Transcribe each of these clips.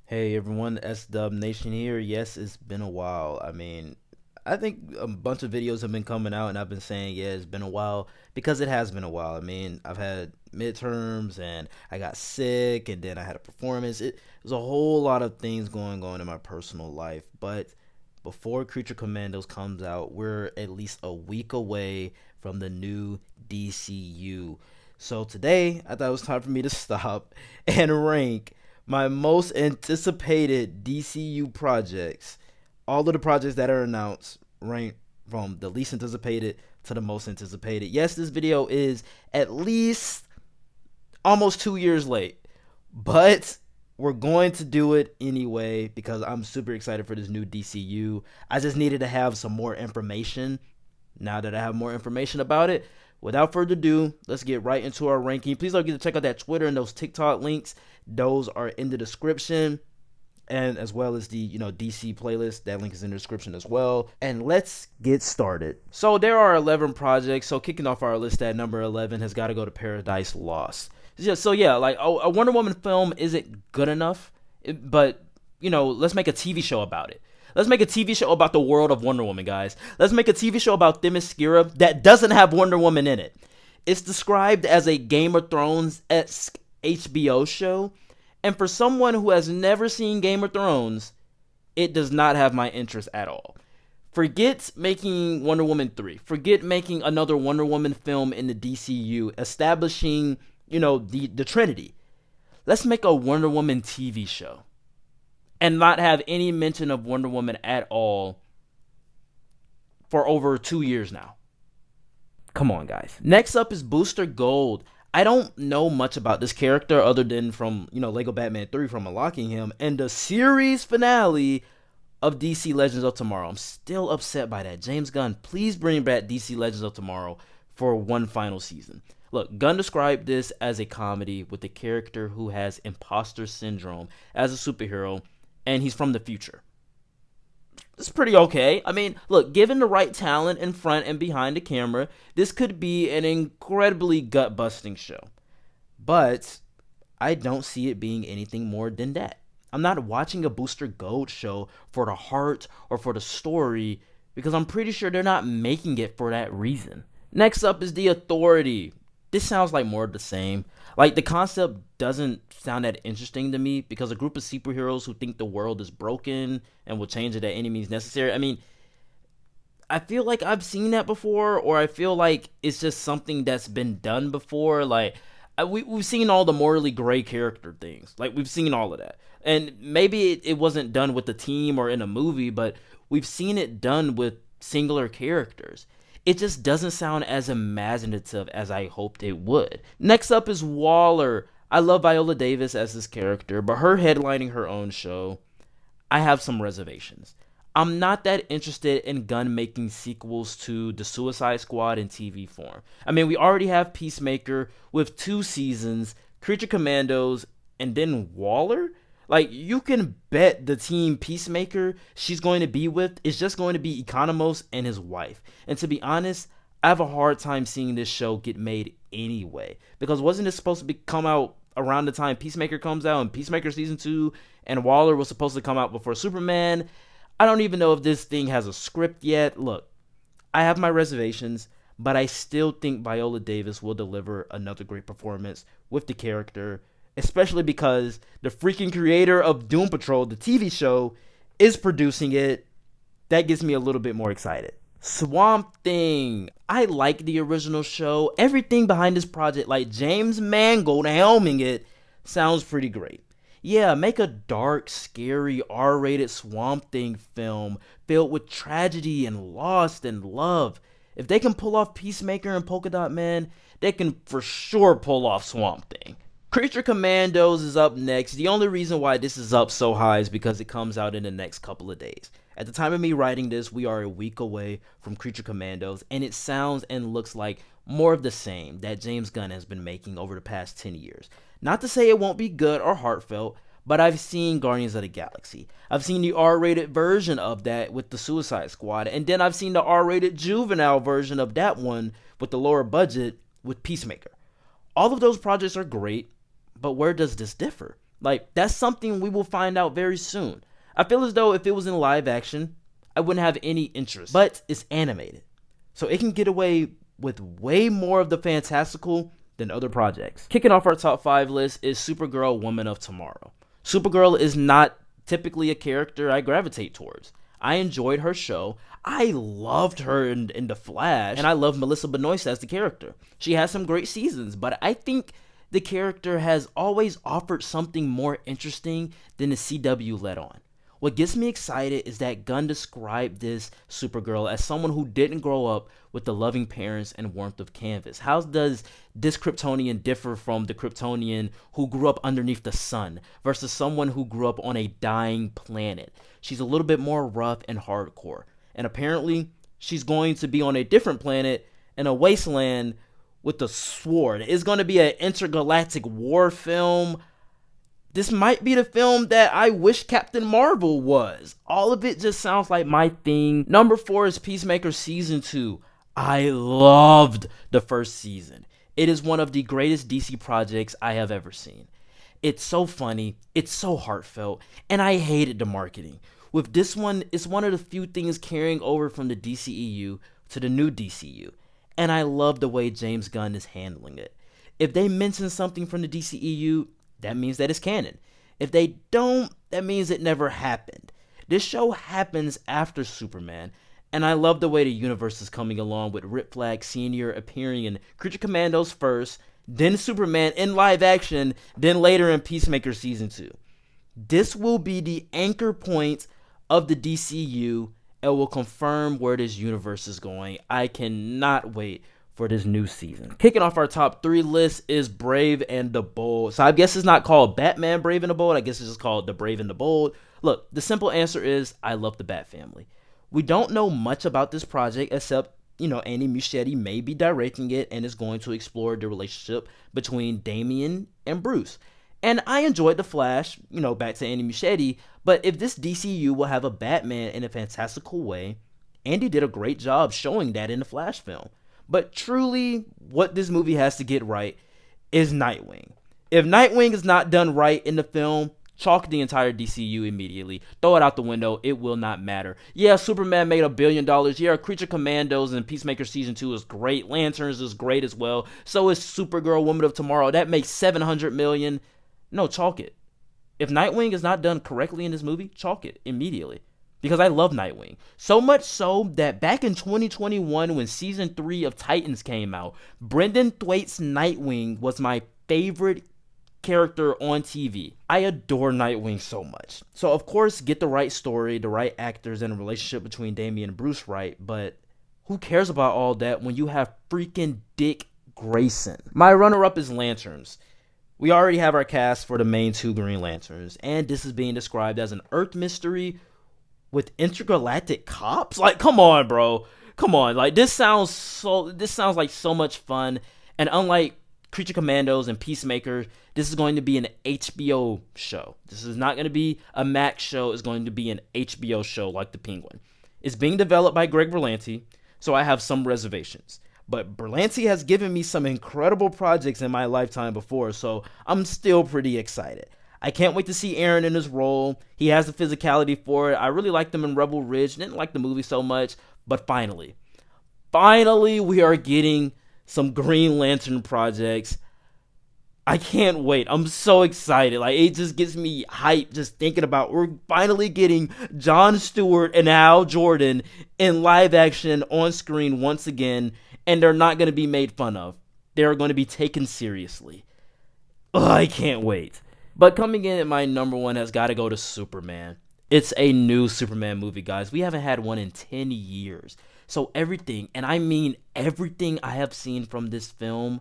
Hey everyone, S Nation here. Yes, it's been a while. I think a bunch of videos have been coming out, and I've been saying, yeah, it's been a while because it has been a while. I've had midterms, and I got sick, and then I had a performance. There's a whole lot of things going on in my personal life. But before Creature Commandos comes out, we're at least a week away from the new DCU. So today, I thought it was time for me to stop and rank my most anticipated DCU projects. All of the projects that are announced rank from the least anticipated to the most anticipated. Yes, this video is at least almost 2 years late, but we're going to do it anyway because I'm super excited for this new DCU. I just needed to have some more information. Now that I have more information about it, without further ado, let's get right into our ranking. Please don't forget to check out that Twitter and those TikTok links. Those are in the description, and as well as the DC playlist. That link is in the description as well. And let's get started. So there are 11 projects. So kicking off our list at number 11 has got to go to Paradise Lost. So yeah, like a Wonder Woman film isn't good enough, but let's make a TV show about it. Let's make a TV show about the world of Wonder Woman, guys. Let's make a TV show about Themyscira that doesn't have Wonder Woman in it. It's described as a Game of Thrones-esque HBO show, and for someone who has never seen Game of Thrones, it does not have my interest at all. Forget making Wonder Woman 3. Forget making another Wonder Woman film in the DCU, establishing, the Trinity. Let's make a Wonder Woman TV show and not have any mention of Wonder Woman at all for over 2 years now. Come on, guys. Next up is Booster Gold. I don't know much about this character other than from, Lego Batman 3 from unlocking him and the series finale of DC Legends of Tomorrow. I'm still upset by that. James Gunn, please bring back DC Legends of Tomorrow for one final season. Look, Gunn described this as a comedy with a character who has imposter syndrome as a superhero, and he's from the future. It's pretty okay. Look, given the right talent in front and behind the camera, this could be an incredibly gut-busting show. But I don't see it being anything more than that. I'm not watching a Booster Gold show for the heart or for the story because I'm pretty sure they're not making it for that reason. Next up is The Authority. This sounds like more of the same. Like, the concept doesn't sound that interesting to me because a group of superheroes who think the world is broken and will change it at any means necessary. I feel like I've seen that before, or I feel like it's just something that's been done before. Like, we've seen all the morally gray character things. Like, we've seen all of that. And maybe it wasn't done with the team or in a movie, but we've seen it done with singular characters. It just doesn't sound as imaginative as I hoped it would. Next up is Waller. I love Viola Davis as this character, but her headlining her own show, I have some reservations. I'm not that interested in Gunn making sequels to The Suicide Squad in TV form. We already have Peacemaker with 2 seasons, Creature Commandos, and then Waller? Like, you can bet the team Peacemaker she's going to be with is just going to be Economos and his wife. And to be honest, I have a hard time seeing this show get made anyway. Because wasn't it supposed to come out around the time Peacemaker comes out, and Peacemaker Season 2, and Waller was supposed to come out before Superman? I don't even know if this thing has a script yet. Look, I have my reservations, but I still think Viola Davis will deliver another great performance with the character, especially because the freaking creator of Doom Patrol, the TV show, is producing it. That gets me a little bit more excited. Swamp Thing. I like the original show. Everything behind this project, like James Mangold helming it, sounds pretty great. Yeah, make a dark, scary, R-rated Swamp Thing film filled with tragedy and loss and love. If they can pull off Peacemaker and Polka Dot Man, they can for sure pull off Swamp Thing. Creature Commandos is up next. The only reason why this is up so high is because it comes out in the next couple of days. At the time of me writing this, we are a week away from Creature Commandos, and it sounds and looks like more of the same that James Gunn has been making over the past 10 years. Not to say it won't be good or heartfelt, but I've seen Guardians of the Galaxy. I've seen the R-rated version of that with the Suicide Squad, and then I've seen the R-rated juvenile version of that one with the lower budget with Peacemaker. All of those projects are great, but where does this differ? Like, that's something we will find out very soon. I feel as though if it was in live action, I wouldn't have any interest. But it's animated, so it can get away with way more of the fantastical than other projects. Kicking off our top 5 list is Supergirl Woman of Tomorrow. Supergirl is not typically a character I gravitate towards. I enjoyed her show. I loved her in The Flash, and I love Melissa Benoist as the character. She has some great seasons, but I think the character has always offered something more interesting than the CW let on. What gets me excited is that Gunn described this Supergirl as someone who didn't grow up with the loving parents and warmth of Canvas. How does this Kryptonian differ from the Kryptonian who grew up underneath the sun versus someone who grew up on a dying planet? She's a little bit more rough and hardcore. And apparently, she's going to be on a different planet in a wasteland with a sword. It's going to be an intergalactic war film. This might be the film that I wish Captain Marvel was. All of it just sounds like my thing. Number 4 is Peacemaker Season 2. I loved the first season. It is one of the greatest DC projects I have ever seen. It's so funny, it's so heartfelt, and I hated the marketing. With this one, it's one of the few things carrying over from the DCEU to the new DCU, and I love the way James Gunn is handling it. If they mention something from the DCEU, that means that it's canon. If they don't, that means it never happened. This show happens after Superman, and I love the way the universe is coming along with Rip Flag Sr. appearing in Creature Commandos first, then Superman in live action, then later in Peacemaker Season 2. This will be the anchor point of the DCU and will confirm where this universe is going. I cannot wait for this new season. Kicking off our top 3 list is Brave and the Bold. So I guess it's not called Batman Brave and the Bold. I guess it's just called The Brave and the Bold. Look, the simple answer is I love the Bat family. We don't know much about this project except, Andy Muschietti may be directing it and is going to explore the relationship between Damian and Bruce. And I enjoyed The Flash, back to Andy Muschietti, but if this DCU will have a Batman in a fantastical way, Andy did a great job showing that in the Flash film. But truly, what this movie has to get right is Nightwing. If Nightwing is not done right in the film, chalk the entire DCU immediately. Throw it out the window. It will not matter. Yeah, Superman made $1 billion. Yeah, Creature Commandos and Peacemaker Season 2 is great. Lanterns is great as well. So is Supergirl Woman of Tomorrow. That makes $700 million. No, chalk it. If Nightwing is not done correctly in this movie, chalk it immediately. Because I love Nightwing. So much so that back in 2021 when Season 3 of Titans came out, Brendan Thwaites' Nightwing was my favorite character on TV. I adore Nightwing so much. So of course, get the right story, the right actors, and a relationship between Damian and Bruce right, but who cares about all that when you have freaking Dick Grayson? My runner-up is Lanterns. We already have our cast for the main 2 Green Lanterns, and this is being described as an Earth mystery with intergalactic cops? Like, come on, bro. Come on. Like, this sounds like so much fun. And unlike Creature Commandos and Peacemaker, this is going to be an HBO show. This is not going to be a Max show. It's going to be an HBO show like The Penguin. It's being developed by Greg Berlanti, so I have some reservations. But Berlanti has given me some incredible projects in my lifetime before, so I'm still pretty excited. I can't wait to see Aaron in his role. He has the physicality for it. I really liked him in Rebel Ridge. Didn't like the movie so much. But finally, we are getting some Green Lantern projects. I can't wait. I'm so excited. Like, it just gets me hyped just thinking about we're finally getting Jon Stewart and Hal Jordan in live action on screen once again. And they're not going to be made fun of. They're going to be taken seriously. Ugh, I can't wait. But coming in at my number 1 has got to go to Superman. It's a new Superman movie, guys. We haven't had one in 10 years. So everything, and I mean everything I have seen from this film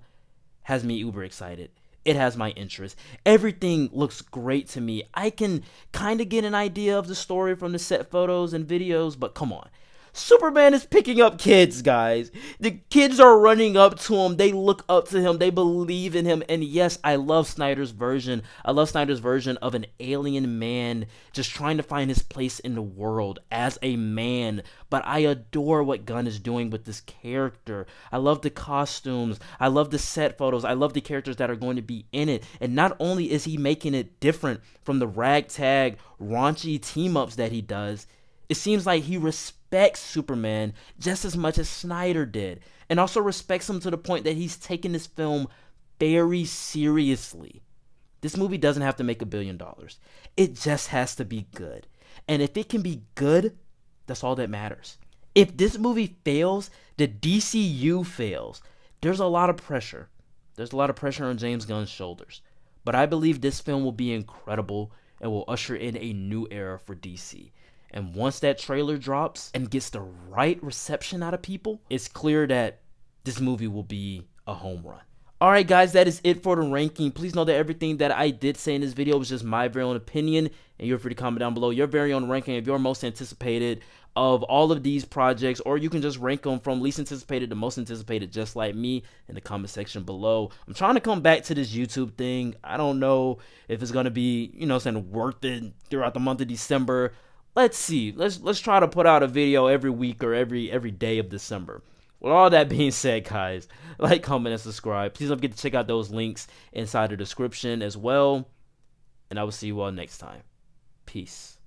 has me uber excited. It has my interest. Everything looks great to me. I can kind of get an idea of the story from the set photos and videos, but come on. Superman is picking up kids, guys. The kids are running up to him. They look up to him. They believe in him. And yes, I love Snyder's version. I love Snyder's version of an alien man just trying to find his place in the world as a man. But I adore what Gunn is doing with this character. I love the costumes. I love the set photos. I love the characters that are going to be in it. And not only is he making it different from the ragtag, raunchy team-ups that he does, it seems like he respects Superman just as much as Snyder did, and also respects him to the point that he's taking this film very seriously. This movie doesn't have to make $1 billion. It just has to be good. And if it can be good, that's all that matters. If this movie fails, the DCU fails. There's a lot of pressure. There's a lot of pressure on James Gunn's shoulders. But I believe this film will be incredible and will usher in a new era for DC. And once that trailer drops and gets the right reception out of people, it's clear that this movie will be a home run. Alright guys, that is it for the ranking. Please know that everything that I did say in this video was just my very own opinion, and you're free to comment down below your very own ranking of your most anticipated of all of these projects, or you can just rank them from least anticipated to most anticipated, just like me, in the comment section below. I'm trying to come back to this YouTube thing. I don't know if it's going to be, worth it throughout the month of December. Let's see. Let's try to put out a video every week or every day of December. With all that being said, guys, like, comment, and subscribe. Please don't forget to check out those links inside the description as well. And I will see you all next time. Peace.